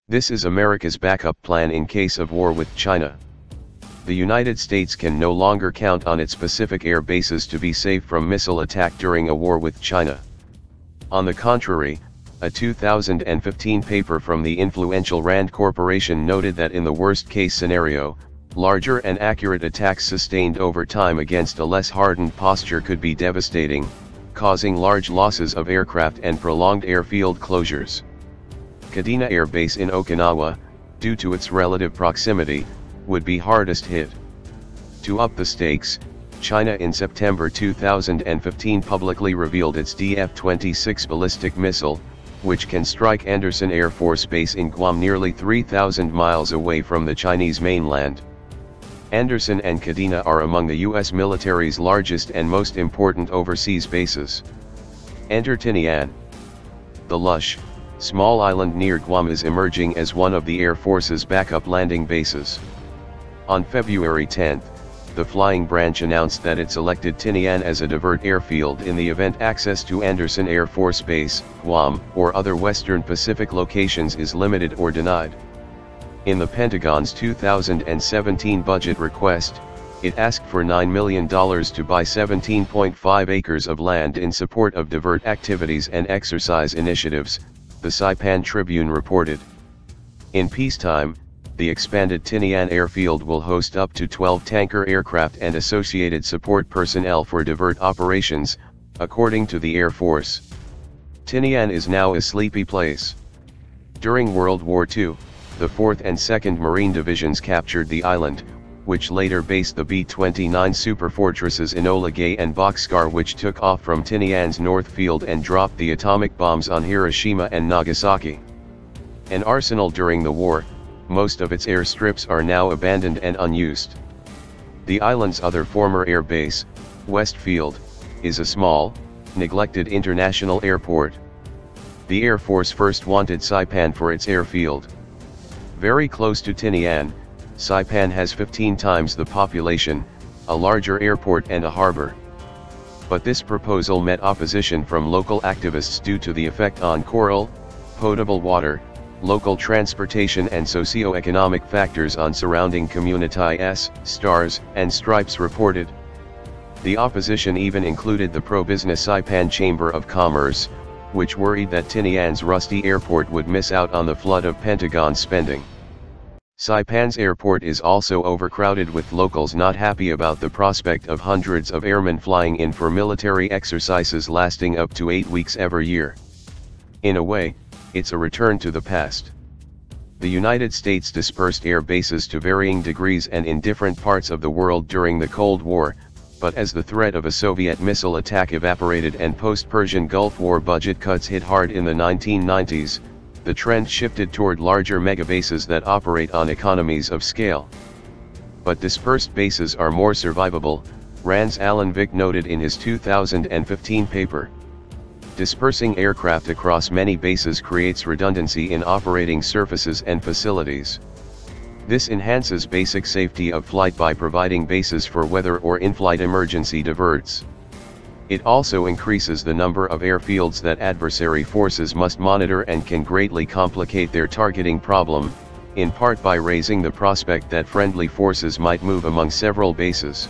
This is America's backup plan in case of war with China. The United States can no longer count on its Pacific air bases to be safe from missile attack during a war with China. On the contrary, a 2015 paper from the influential RAND Corporation noted that in the worst-case scenario, larger and accurate attacks sustained over time against a less hardened posture could be devastating, causing large losses of aircraft and prolonged airfield closures. Kadena Air Base in Okinawa, due to its relative proximity, would be hardest hit. To up the stakes, China in September 2015 publicly revealed its DF-26 ballistic missile, which can strike Andersen Air Force Base in Guam nearly 3,000 miles away from the Chinese mainland. Andersen and Kadena are among the U.S. military's largest and most important overseas bases. Enter Tinian. The lush, small island near Guam is emerging as one of the Air Force's backup landing bases. On February 10, the flying branch announced that it selected Tinian as a divert airfield in the event access to Andersen Air Force Base, Guam, or other Western Pacific locations is limited or denied. In the Pentagon's 2017 budget request, it asked for $9 million to buy 17.5 acres of land in support of divert activities and exercise initiatives, the Saipan Tribune reported. In peacetime, the expanded Tinian airfield will host up to 12 tanker aircraft and associated support personnel for divert operations, according to the Air Force. Tinian is now a sleepy place. During World War II, the 4th and 2nd Marine Divisions captured the island, which later based the B-29 superfortresses Enola Gay and Boxcar, which took off from Tinian's North Field and dropped the atomic bombs on Hiroshima and Nagasaki. An arsenal during the war, most of its airstrips are now abandoned and unused. The island's other former air base, Westfield, is a small, neglected international airport. The Air Force first wanted Saipan for its airfield. Very close to Tinian, Saipan has 15 times the population, a larger airport and a harbor. But this proposal met opposition from local activists due to the effect on coral, potable water, local transportation and socio-economic factors on surrounding communities, Stars and Stripes reported. The opposition even included the pro-business Saipan Chamber of Commerce, which worried that Tinian's rusty airport would miss out on the flood of Pentagon spending. Saipan's airport is also overcrowded, with locals not happy about the prospect of hundreds of airmen flying in for military exercises lasting up to 8 weeks every year. In a way, it's a return to the past. The United States dispersed air bases to varying degrees and in different parts of the world during the Cold War, but as the threat of a Soviet missile attack evaporated and post-Persian Gulf War budget cuts hit hard in the 1990s, the trend shifted toward larger megabases that operate on economies of scale. But dispersed bases are more survivable, RAND's Alan Vick noted in his 2015 paper. Dispersing aircraft across many bases creates redundancy in operating surfaces and facilities. This enhances basic safety of flight by providing bases for weather or in-flight emergency diverts. It also increases the number of airfields that adversary forces must monitor and can greatly complicate their targeting problem, in part by raising the prospect that friendly forces might move among several bases.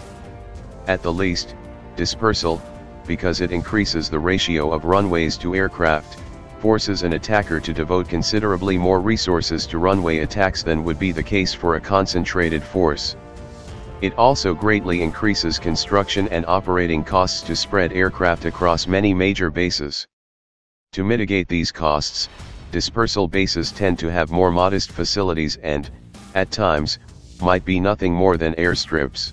At the least, dispersal, because it increases the ratio of runways to aircraft, forces an attacker to devote considerably more resources to runway attacks than would be the case for a concentrated force. It also greatly increases construction and operating costs to spread aircraft across many major bases. To mitigate these costs, dispersal bases tend to have more modest facilities and, at times, might be nothing more than airstrips.